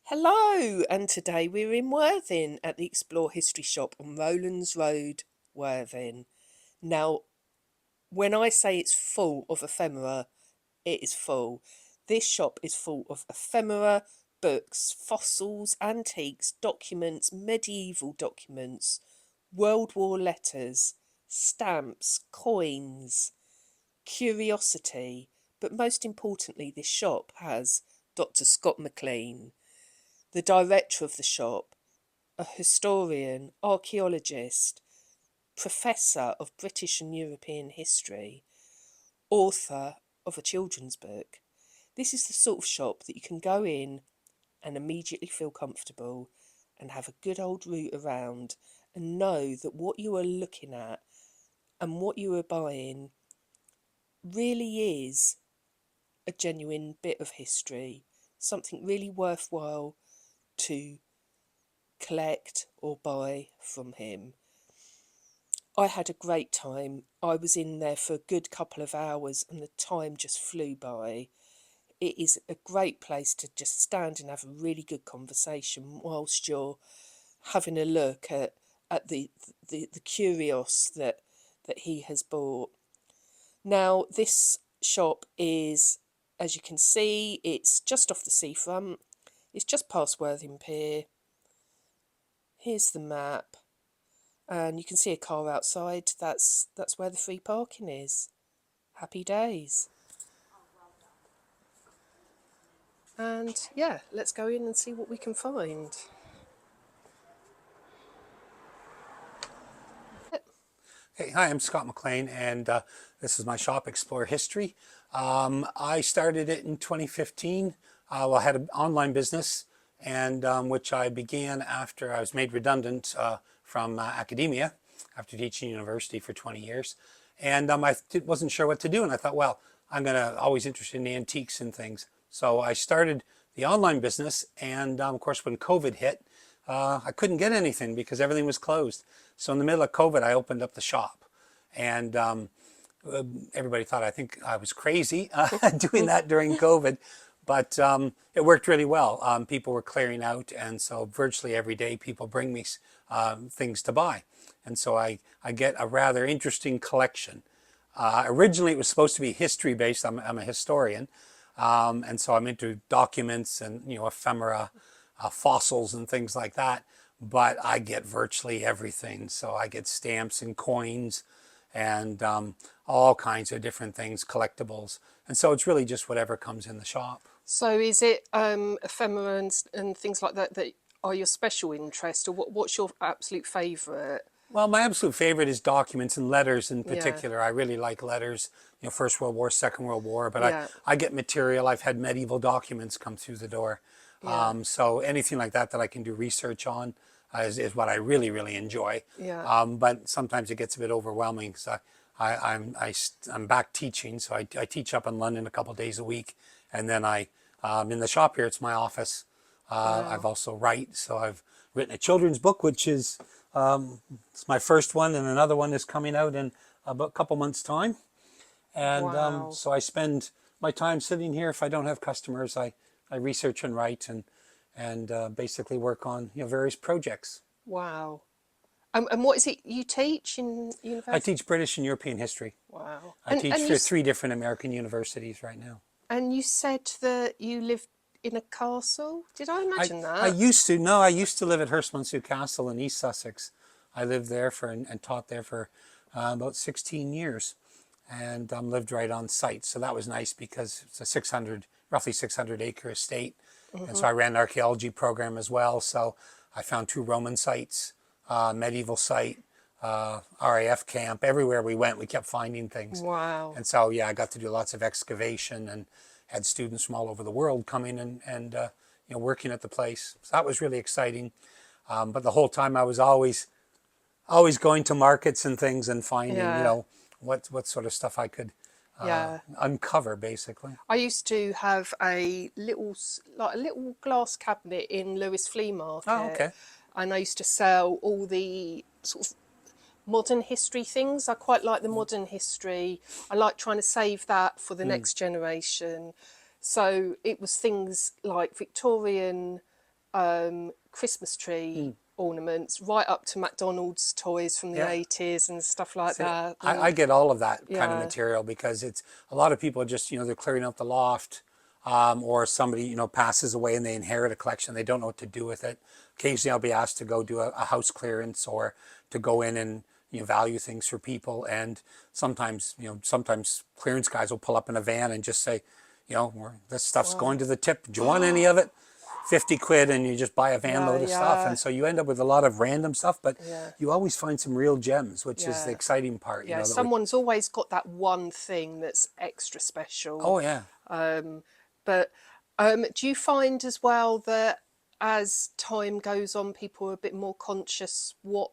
Hello, and today we're in Worthing at the Explore History Shop on Rowlands Road, Worthing. Now, when I say it's full of ephemera, it is full. This shop is full of ephemera, books, fossils, antiques, documents, medieval documents, World War letters, stamps, coins, curiosity. But most importantly, this shop has Dr. Scott McClean, the director of the shop, a historian, archaeologist, professor of British and European history, author of a children's book. This is the sort of shop that you can go in and immediately feel comfortable and have a good old root around and know that what you are looking at and what you are buying really is a genuine bit of history, something really worthwhile to collect or buy from him. I had a great time. I was in there for a good couple of hours and the time just flew by. It is a great place to just stand and have a really good conversation whilst you're having a look at the curios that he has bought. Now, this shop is, as you can see, it's just off the seafront. It's just past Worthing Pier. Here's the map. And you can see a car outside. That's where the free parking is. Happy days. And yeah, let's go in and see what we can find. Hey, hi, I'm Scott McClean, and this is my shop, Explore History. I started it in 2015. I had an online business, and which I began after I was made redundant from academia after teaching university for 20 years. And wasn't sure what to do, and I thought, well, always interested in antiques and things. So I started the online business, and of course, when COVID hit, I couldn't get anything because everything was closed. So in the middle of COVID, I opened up the shop, and everybody thought I think I was crazy doing that during COVID, but it worked really well. People were clearing out, and so virtually every day people bring me things to buy, and so I get a rather interesting collection. Originally, it was supposed to be history based. I'm a historian, and so I'm into documents and ephemera, fossils and things like that. But I get virtually everything. So I get stamps and coins and all kinds of different things, collectibles. And so it's really just whatever comes in the shop. So is it ephemera and things like that that are your special interest, or what's your absolute favourite? Well, my absolute favorite is documents and letters in Yeah. particular. I really like letters, First World War, Second World War, but Yeah. I get material. I've had medieval documents come through the door. Yeah. So anything like that that I can do research on is what I really, really enjoy. Yeah. But sometimes it gets a bit overwhelming because I'm back teaching, so I teach up in London a couple of days a week, and then in the shop here, it's my office. Wow. I've also so I've written a children's book, which is it's my first one, and another one is coming out in about a couple months' time. And Wow. so I spend my time sitting here. If I don't have customers, I research and write and basically work on various projects. Wow. And what is it you teach in university? I teach British and European history. Wow. I teach for 3 different American universities right now. And you said that you lived in a castle? Did I imagine that? I used to. No, I used to live at Hurstmonceux Castle in East Sussex. I lived there and taught there for about 16 years, and lived right on site. So that was nice because it's a roughly 600 acre estate. And so I ran an archaeology program as well. So I found 2 Roman sites, medieval site, RAF camp. Everywhere we went, we kept finding things. Wow. And so, yeah, I got to do lots of excavation and had students from all over the world coming and working at the place. So that was really exciting. But the whole time I was always going to markets and things and finding, Yeah. what sort of stuff I could Yeah. uncover, basically. I used to have a little glass cabinet in Lewes Flea Market. Oh, okay. And I used to sell all the sort of modern history things. I quite like the modern history. I like trying to save that for the next generation. So it was things like Victorian Christmas tree ornaments, right up to McDonald's toys from the Yeah. 80s and stuff like See, that. I get all of that kind of Yeah, material because it's a lot of people just, they're clearing out the loft, or somebody, passes away and they inherit a collection. They don't know what to do with it. Occasionally I'll be asked to go do a house clearance or to go in and, value things for people. And sometimes, sometimes clearance guys will pull up in a van and just say, this stuff's going to the tip. Do you want any of it? 50 quid, and you just buy a van yeah, load of stuff. yeah, And so you end up with a lot of random stuff, but yeah, you always find some real gems, which is the yeah. exciting part, Yeah, that we, someone's always got that one thing that's extra special. oh yeah. But do you find as well that as time goes on, people are a bit more conscious what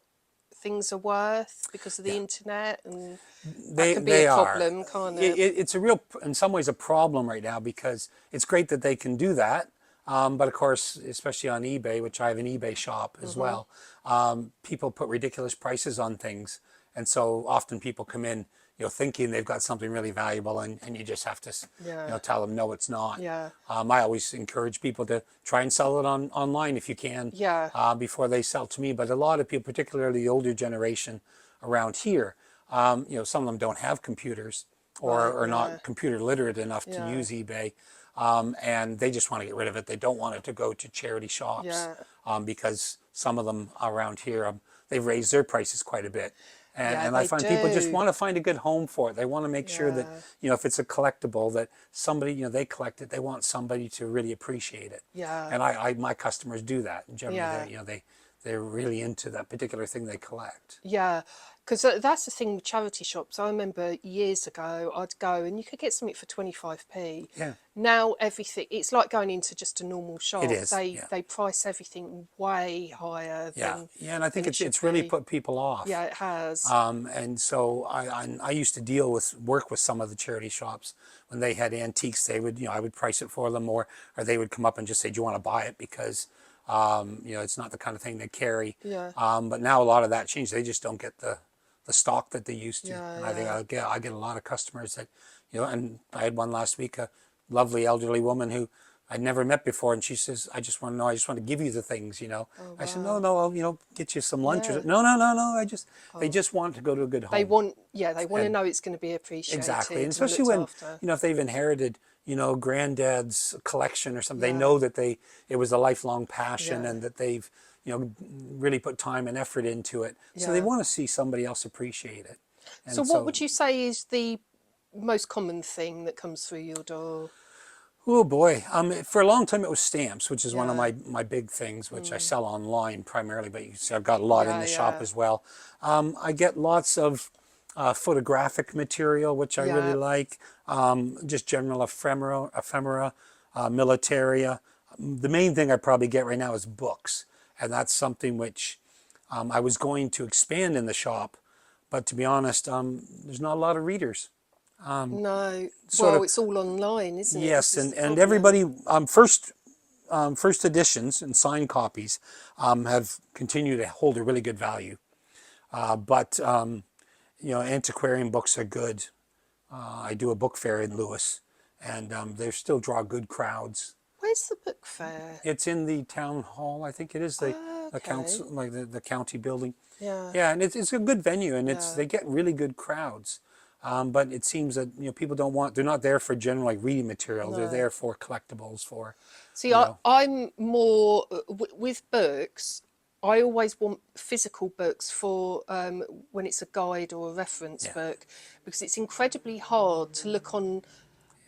things are worth because of the Yeah. internet, and that They can be a they are. problem, can't it? It's a real, in some ways, a problem right now because it's great that they can do that, but of course, especially on eBay, which I have an eBay shop as well, people put ridiculous prices on things, and so often people come in, thinking they've got something really valuable, and you just have to, Yeah, tell them no, it's not. yeah, I always encourage people to try and sell it online if you can, yeah, before they sell to me. But a lot of people, particularly the older generation around here, some of them don't have computers right, or are yeah, not computer literate enough to yeah, use eBay, and they just want to get rid of it. They don't want it to go to charity shops, yeah, because some of them around here, they've raised their prices quite a bit. yeah, And I they find people just do. want to find a good home for it. They want to make sure that, Yeah, if it's a collectible, that somebody, they collect it. They want somebody to really appreciate it. yeah, And my customers do that. And generally, yeah. they're really into that particular thing they collect. Yeah, because that's the thing with charity shops. I remember years ago, I'd go and you could get something for 25p. Yeah, Now everything, it's like going into just a normal it shop. is. They Yeah. they price everything way higher Yeah, yeah, and I think than it should it's really be. put people off. Yeah, it has. And so I used to work with some of the charity shops when they had antiques. They would, I would price it for them, or they would come up and just say, "Do you want to buy it?" Because it's not the kind of thing they carry. Yeah, But now a lot of that changed. They just don't get the stock that they used to. yeah, And I think yeah. I get a lot of customers that, and I had one last week, a lovely elderly woman who I'd never met before, and she says, "I just want to know. I just want to give you the things." Oh I said, "No, wow. no, I'll get you some lunch." Or, Yeah. no, no, no, no. They Oh, just want to go to a good they home, want. Yeah, they want to and know it's going to be exactly, and appreciated and especially looked when after. if they've inherited granddad's collection or something, they Yeah, know that it was a lifelong passion, yeah, and that they've really put time and effort into it, so they yeah. want to see somebody else appreciate it, So, and what so. would you say is the most common thing that comes through your door? Oh boy. For a long time it was stamps, which is one of Yeah, my big things, which I mm, sell online primarily, but you can see I've got a lot in yeah, the shop yeah, as well. I get lots of photographic material, which I really yeah, like. Just general ephemera, militaria. The main thing I probably get right now is books, and that's something which I was going to expand in the shop, but to be honest, there's not a lot of readers. no. Sort Well, of. it's all online, isn't it? This Yes, is the and problem. everybody, first editions and signed copies have continued to hold a really good value. But antiquarian books are good. I do a book fair in Lewis, and they still draw good crowds. Where's the book fair? It's in the town hall. I think it is Oh, the okay. council, like the county building. Yeah, Yeah, and it's a good venue, and yeah, they get really good crowds. But it seems that people don't want. They're not there for general like reading material. They're no. there for collectibles. For See, you know, I'm more with books. I always want physical books for when it's a guide or a reference yeah, book, because it's incredibly hard to look on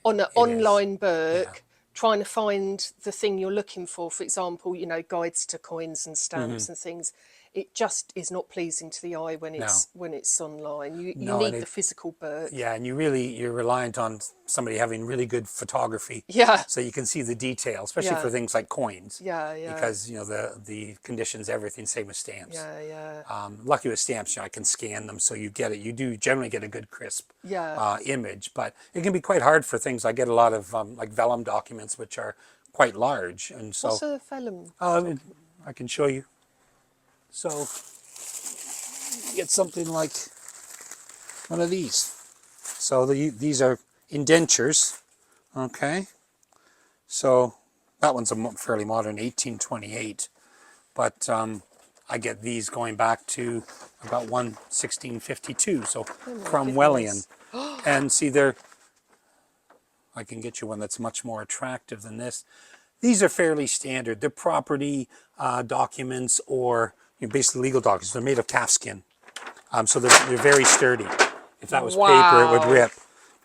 an it is. online Yeah. book trying to find the thing you're looking for. For example, guides to coins and Hmm. stamps and things. It just is not pleasing to the eye when No, it's online. You no, and need the physical book. yeah, and you're reliant on somebody having really good photography, Yeah, so you can see the detail, especially for yeah, things like coins, yeah, yeah, because the conditions, everything. Same with stamps. yeah, yeah, Lucky with stamps, I can scan them, so you get it. You do generally get a good crisp yeah. image, but it can be quite hard for things. I get a lot of like vellum documents, which are quite large, and What's so a vellum uh, document? I can show you. So you get something like one of these. So these are indentures, okay? So That one's a fairly modern 1828. But I get these going back to about 1652, so Oh my Cromwellian. goodness. And see, I can get you one that's much more attractive than this. These are fairly standard. They're property documents, or basically legal documents. They're made of calfskin, so they're very sturdy. If that was paper, it would Wow. rip.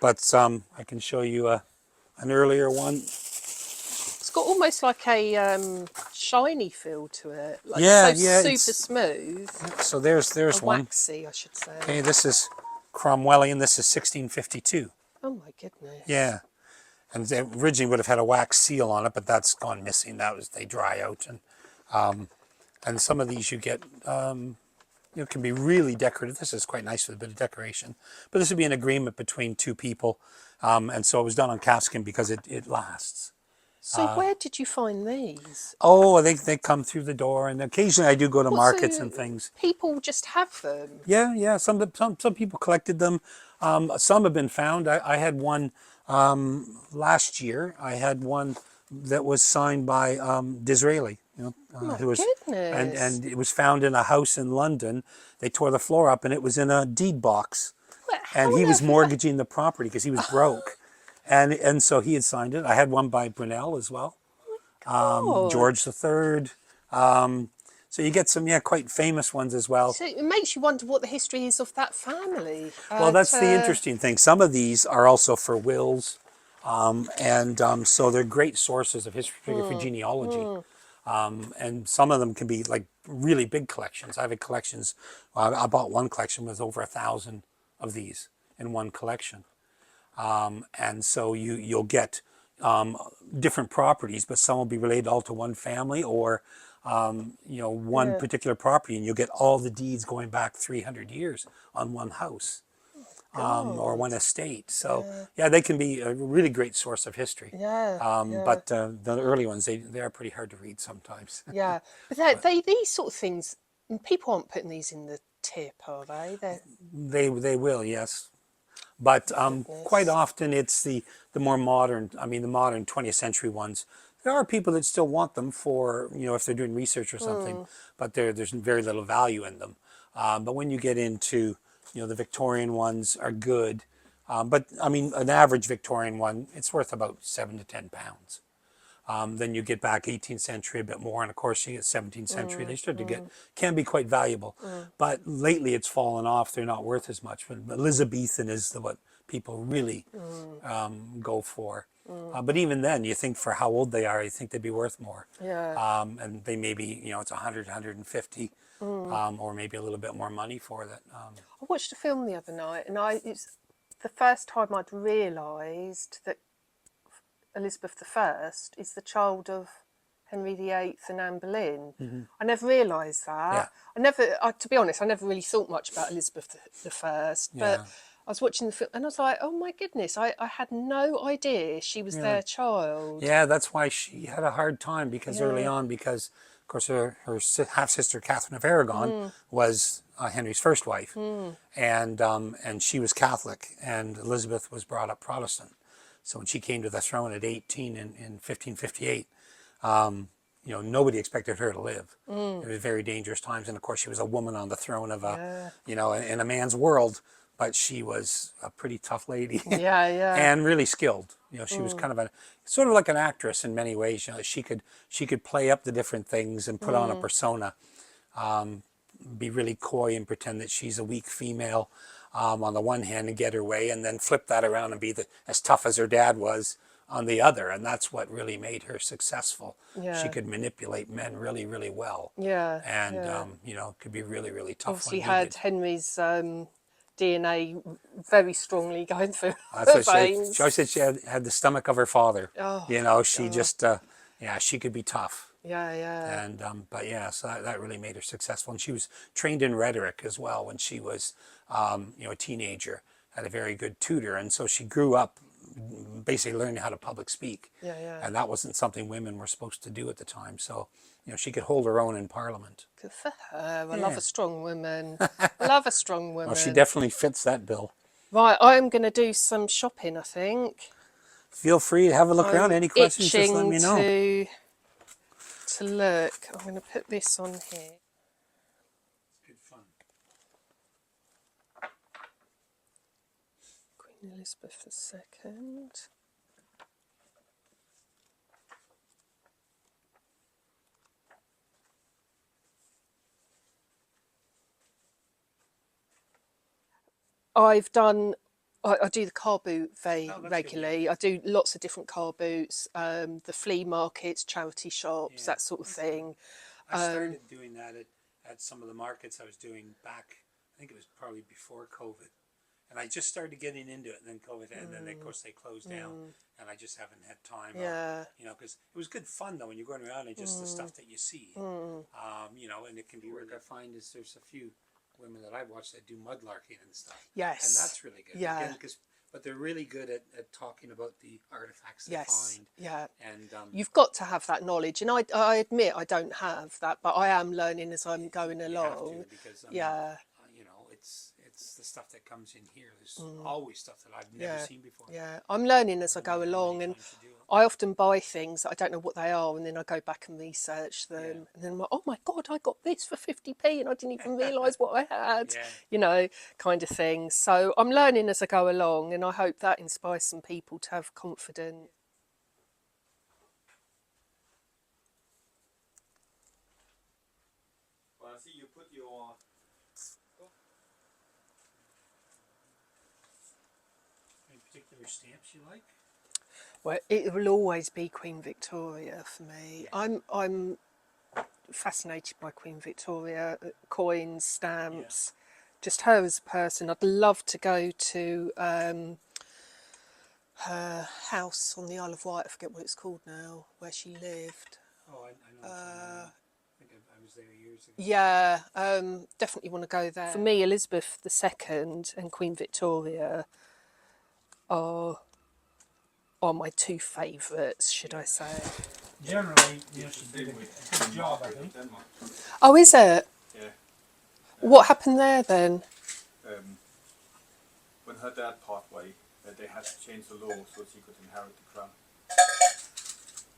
But I can show you an earlier one. It's got almost like a shiny feel to it. Like Yeah, so yeah. super smooth. So there's Or one. waxy, I should say. Okay, this is Cromwellian. This is 1652. Oh my goodness. Yeah. And they originally would have had a wax seal on it, but that's gone missing. They dry out, and some of these you get can be really decorative. This is quite nice with a bit of decoration, but this would be an agreement between two people, and so it was done on calfskin because it lasts. So where did you find these? Oh, they come through the door, and occasionally I do go to What, markets so and things. people just have them? Yeah, yeah. Some people collected them. Some have been found. I had one last year. I had one that was signed by Disraeli. Oh my Who was, goodness. and it was found in a house in London. They tore the floor up, and it was in a deed box. Well, And how he on was earth would that... mortgaging the property because he was broke, and so he had signed it. I had one by Brunel as well. God. George III. So you get some, quite famous ones as well. So it makes you wonder what the history is of that family. Well, that's the interesting thing. Some of these are also for wills, and so they're great sources of history for genealogy. And some of them can be like really big collections. I have collections. I bought one collection with over 1,000 of these in one collection, and so you'll get different properties, but some will be related all to one family, or one Yeah. particular property, and you'll get all the deeds going back 300 years on one house, or one God. estate. So yeah, they can be a really great source of history. Yeah. Yeah. But the early ones, they are pretty hard to read sometimes. Yeah. But they these sort of things, people aren't putting these in the tip, are they? They're... They will, yes. But quite Goodness. often it's the more modern, the modern 20th century ones. There are people that still want them for, if they're doing research or something, but there's very little value in them. But when you get into, the Victorian ones are good. But an average Victorian one, it's worth about £7 to £10. Then you get back 18th century, a bit more, and of course you get 17th century. They start to can be quite valuable. But lately it's fallen off. They're not worth as much. But Elizabethan is what people really go for. But even then, you think for how old they are, you think they'd be worth more. Yeah. And they may be, it's 100, 150, or maybe a little bit more money for that. I watched a film the other night, and it's the first time I'd realised that Elizabeth I is the child of Henry VIII and Anne Boleyn. I never realised that. Yeah. To be honest, I never really thought much about Elizabeth I, but Yeah. I was watching the film and I was like, oh my goodness, I had no idea she was their child. Yeah, that's why she had a hard time, because early Yeah. on, because of course her half-sister Catherine of Aragon was Henry's first wife, and she was Catholic, and Elizabeth was brought up Protestant. So when she came to the throne at 18 in 1558, nobody expected her to live. It was very dangerous times, and of course she was a woman on the throne of in a man's world, but she was a pretty tough lady. Yeah, yeah. And really skilled. She was kind of sort of like an actress in many ways. She could play up the different things and put on a persona, be really coy and pretend that she's a weak female on the one hand and get her way, and then flip that around and be as tough as her dad was on the other. And that's what really made her successful. Yeah. She could manipulate men really, really well. Yeah. And, yeah. Could be really, really tough. Obviously when had needed. Henry's DNA very strongly going through That's her what veins. she always said. She had the stomach of her father. Oh, She just, she could be tough. Yeah, yeah. And but so that really made her successful. And she was trained in rhetoric as well when she was, a teenager. Had a very good tutor, and so she grew up basically learning how to public speak. Yeah, yeah. And that wasn't something women were supposed to do at the time. So, she could hold her own in Parliament. Good for her. I love a strong woman. I love a strong woman. Well, she definitely fits that bill. Right, I'm going to do some shopping, I think. feel free to have a look around. I'm Any questions, just let itching me know. to look. I'm going to put this on here. Good fun. Queen Elizabeth II. I've done. I do the car boot very regularly. I do lots of different car boots, the flea markets, charity shops, that sort of thing. I started doing that at some of the markets I was doing back, I think it was probably before COVID. And I just started getting into it, and then COVID, and then of course they closed down, and I just haven't had time. Yeah. Or, you know, because it was good fun though when you're going around and just the stuff that you see. You know, and it can be work. I find is there's a few women that I've watched that do mudlarking and stuff. Yes. And that's really good. Yeah. Again, but they're really good at talking about the artifacts they find. Yeah. And you've got to have that knowledge, and I admit I don't have that, but I am learning as I'm going along. You have to, because I yeah. mean, you know, it's the stuff that comes in here. There's always stuff that I've never seen before. Yeah, I'm learning as I go along, and I often buy things that I don't know what they are, and then I go back and research them, and then I'm like, oh my God, I got this for 50p and I didn't even realise what I had, you know, kind of thing. So I'm learning as I go along, and I hope that inspires some people to have confidence. Well, I see you put your... Any particular stamps you like? Well, it will always be Queen Victoria for me. I'm fascinated by Queen Victoria, coins, stamps, just her as a person. I'd love to go to her house on the Isle of Wight. I forget what it's called now, where she lived. Oh, I know. I think I was there years ago. Yeah, definitely want to go there. For me, Elizabeth II and Queen Victoria are my two favourites, should I say. Generally, you know, she did a good job, I think. Oh, is it? Yeah. What happened there then? When her dad passed away, they had to change the law so she could inherit the crown.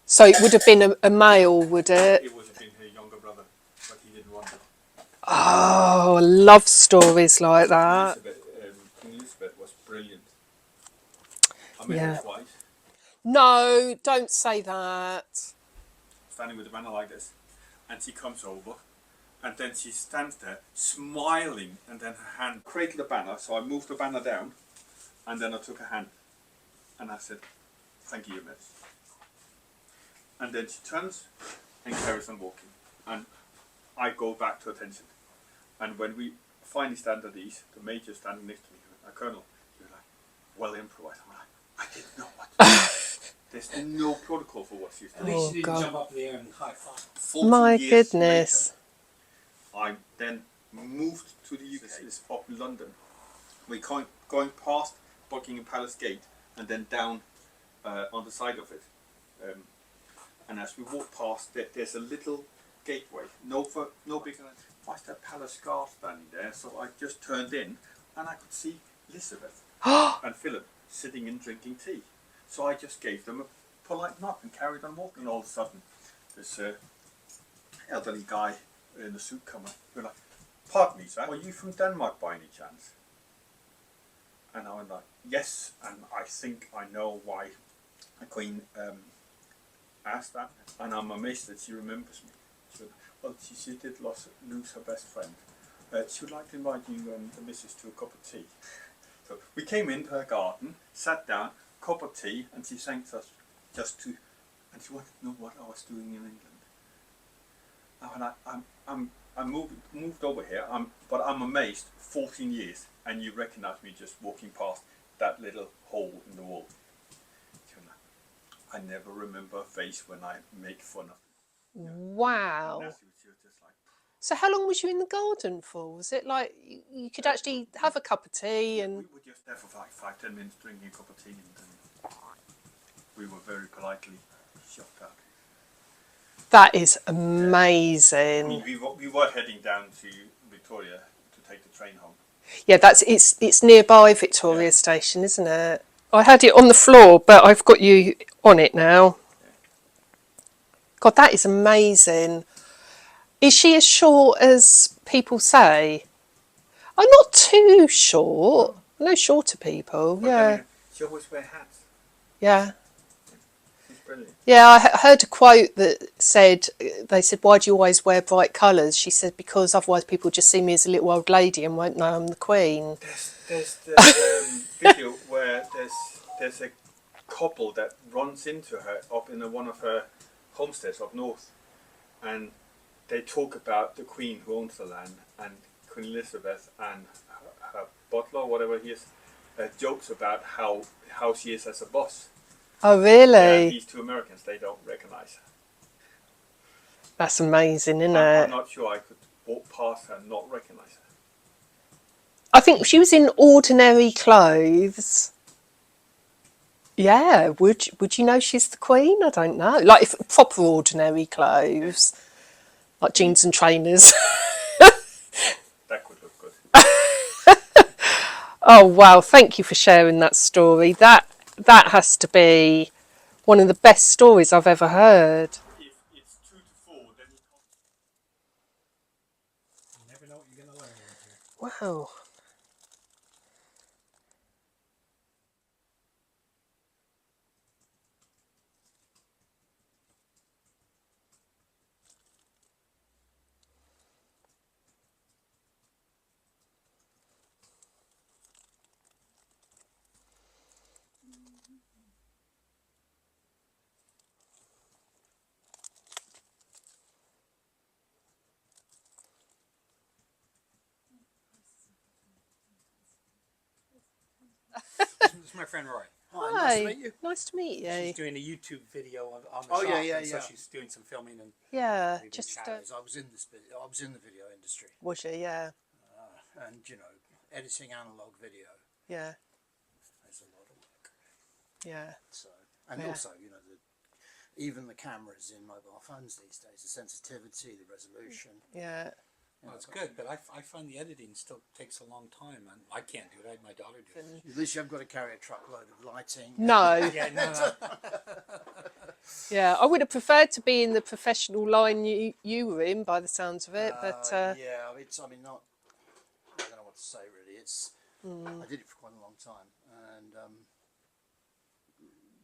So it would have been a male, would it? It would have been her younger brother, but he didn't want it. Oh, I love stories like that. Queen Elizabeth was brilliant. I met her twice, No, don't say that. standing with a banner like this, and she comes over, and then she stands there smiling, and then her hand cradled the banner, so I moved the banner down, and then I took her hand, and I said, "Thank you, Miss." And then she turns and carries on walking, and I go back to attention. And when we finally stand at ease, the major standing next to me, a colonel, he was like, "Well improvised." I'm like, I didn't know what to do. There's no protocol for what she's At doing. least she didn't jump up in the air and high five. 14 My years goodness. later, I then moved to the UK. This is up in London. We're going past Buckingham Palace Gate and then down on the side of it. And as we walk past, there's a little gateway, no bigger than, why is that palace guard standing there? So I just turned in and I could see Elizabeth and Philip sitting and drinking tea. So I just gave them a polite nod and carried on walking. All of a sudden, this elderly guy in a suit come up. We're like, "Pardon me, sir, are you from Denmark by any chance?" And I was like, "Yes," and I think I know why the Queen asked that. And I'm amazed that she remembers me. She said, "Well, she did lose her best friend. She would like to invite you and the missus to a cup of tea." So we came into her garden, sat down, cup of tea, and she thanked us and she wanted to know what I was doing in England. And I moved over here, but I'm amazed, 14 years, and you recognise me just walking past that little hole in the wall. I never remember a face when I make fun of it. Wow. And she was just like, So how long was you in the garden for? Was it like you could actually have a cup of tea and... we were just there for like 5-10 minutes drinking a cup of tea, and then we were very politely shocked out. That is amazing. We were heading down to Victoria to take the train home. Yeah, it's nearby Victoria Station, isn't it? I had it on the floor, but I've got you on it now. God, that is amazing. Is she as short as people say? I'm not too short. I know shorter people. But Yeah. I mean, she always wear hats. Yeah. She's brilliant. Yeah, I heard a quote that said, they said, why do you always wear bright colours? She said, because otherwise people just see me as a little old lady and won't know I'm the Queen. There's the video where there's a couple that runs into her up in one of her homesteads up north, and they talk about the Queen who owns the land, and Queen Elizabeth and her butler, or whatever he is, jokes about how she is as a boss. Oh, Yeah, really? these two Americans, they don't recognize her. That's amazing, isn't I'm it? not sure I could walk past her and not recognize her. I think she was in ordinary clothes. Yeah, would you know she's the Queen? I don't know. Like if proper ordinary clothes, like jeans and trainers. That could look good. Oh wow! Thank you for sharing that story. That has to be one of the best stories I've ever heard. If it's 2 to 4, then you can't. You never know what you're going to learn right here. Wow. This is my friend Roy. Hi. Nice to meet you. Nice to meet She's you. doing a YouTube video on the Oh, shop. yeah, and so yeah. she's doing some filming and Yeah, Maybe just chat. I was in this video. I was in the video industry, was you? Yeah, and editing analog video yeah, is a lot of work. yeah, So, and Yeah. also, even the cameras in mobile phones these days, the sensitivity, the resolution. yeah. well, it's good, but I find the editing still takes a long time, and I can't do it. I had my daughter do it. At least you haven't got to carry a truckload of lighting. No, Yeah, no. yeah. I would have preferred to be in the professional line you were in, by the sounds of it. But Yeah, it's. I mean, not. I don't know what to say really. It's. I did it for quite a long time, and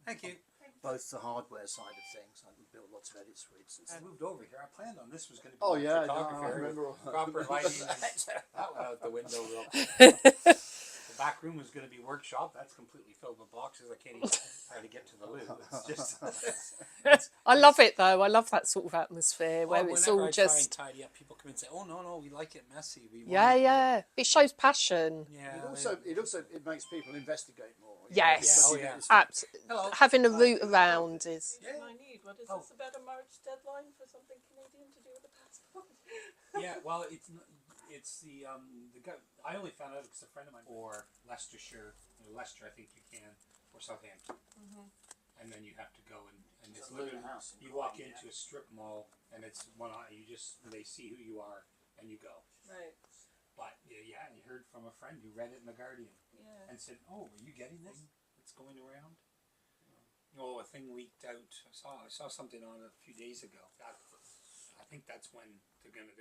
Thank you. both the hardware side of things. I built lots of edit suites and I stuff. moved over here. I planned on this was going to be Oh, my yeah, photography no, I area remember with all- proper lighting. That went out the window real quick. The back room was going to be workshop. That's completely filled with boxes. I can't even hardly get to the loo. It's just. I love it though. I love that sort of atmosphere where Well, it's whenever all I try and just tidy up, people come and say, "Oh no, we like it messy. We yeah, want it." yeah. It shows passion. Yeah. It makes people investigate more. Yes, Yeah, oh, yeah. Absolutely. Having a route around is Yeah. I need. What is Oh. this about a March deadline for something Canadian to do with a passport? Yeah, well, it's the guy. I only found out because a friend of mine, or Leicestershire, Leicester, I think you can, or Southampton, and then you have to go and it's Just leave literally the house and you go walk on, into a strip mall and it's one eye. They see who you are and you go. Right. But yeah, and you heard from a friend who read it in the Guardian Yeah. and said, "Oh, are you getting this? It's going around." Oh, a thing leaked out. I saw something on it a few days ago. I think that's when they're gonna.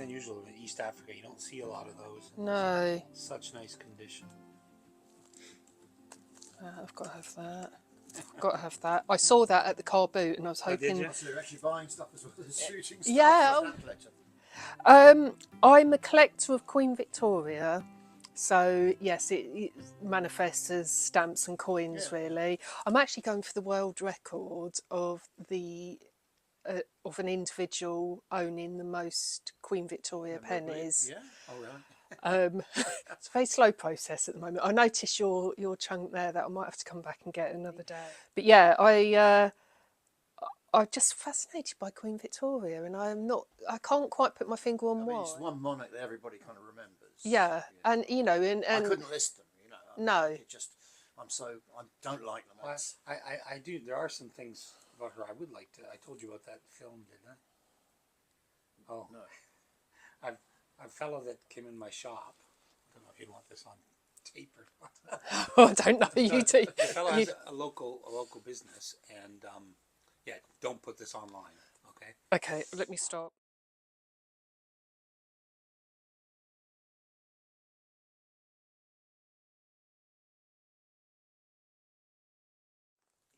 unusual in East Africa. You don't see a lot of those. No. Such nice condition. I've got to have that. I've got to have that. I saw that at the car boot, and I was Oh, did hoping. you? So they're actually buying stuff as well as shooting stuff. Yeah. So hand collector. I'm a collector of Queen Victoria, so yes, it manifests as stamps and coins. Yeah. Really, I'm actually going for the world record of of an individual owning the most Queen Victoria pennies. Yeah. Oh, right. It's a very slow process at the moment. I noticed your chunk there that I might have to come back and get another day. But yeah, I'm just fascinated by Queen Victoria, and I can't quite put my finger on I mean, why. it's one monarch that everybody kind of remembers. Yeah, and I couldn't list them. No. It just, I don't like them. Well, I do. There are some things about her I would like to. I told you about that film, didn't I? Oh No. A fellow that came in my shop. I don't know if you want this on tape or what. I don't know. You do. The fellow has a local business, and yeah, don't put this online, okay? Okay, let me stop.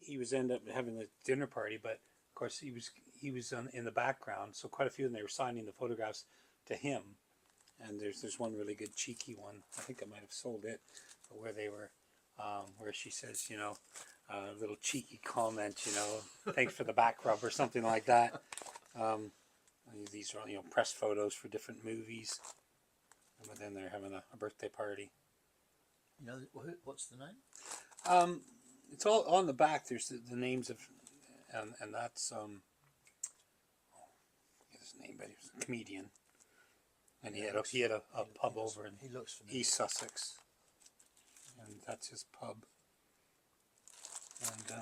He was end up having a dinner party, but of course he was in the background, so quite a few of them, they were signing the photographs to him. And there's one really good cheeky one. I think I might have sold it, but where they were, where she says, a little cheeky comment, thanks for the back rub or something like that. These are press photos for different movies, but then they're having a birthday party. What's the name? It's all on the back. There's the names of, and that's his name, but he was a comedian. And he had a pub over in East Sussex, and that's his pub. And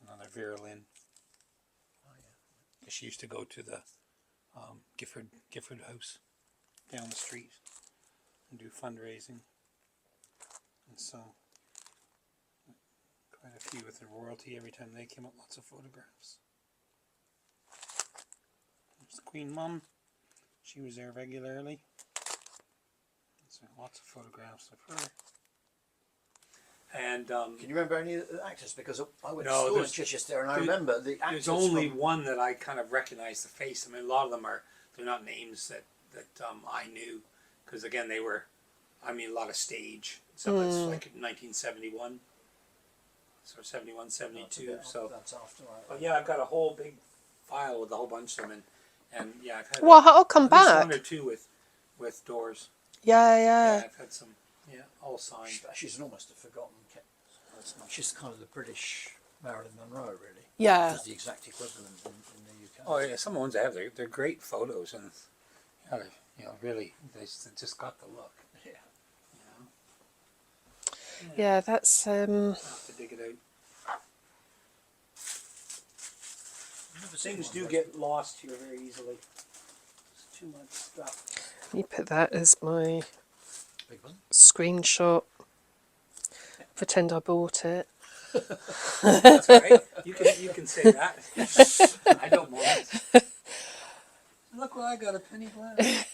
another Vera Lynn. Oh yeah. She used to go to the Gifford House down the street and do fundraising, and so quite a few with the royalty. Every time they came up, lots of photographs. There's the Queen Mum. She was there regularly. So lots of photographs of her. And Can you remember any of the actors? Because I went to No, school in there's- Chichester, and I remember the actors. there's only from, one that I kind of recognize the face. I mean, a lot of them they're not names that I knew, because again they were, a lot of stage. So it's like 1971, so 71, 72. So that's after. but yeah, I've got a whole big file with a whole bunch of them, and yeah, I've had Well, I'll come at least back. one or two with doors. Yeah. Yeah, I've had some. Yeah, all signed. She's almost a forgotten. She's kind of the British Marilyn Monroe, really. Yeah. She's the exact equivalent in the UK. Oh yeah, some ones I have. They're great photos, and really they just got the look. Yeah. Yeah, that's I'll have to dig it out. Things do get lost here very easily. There's too much stuff. you put that as my Big one. screenshot. Pretend I bought it. That's all right. You can say that. I don't mind. Look what I got, a penny glass.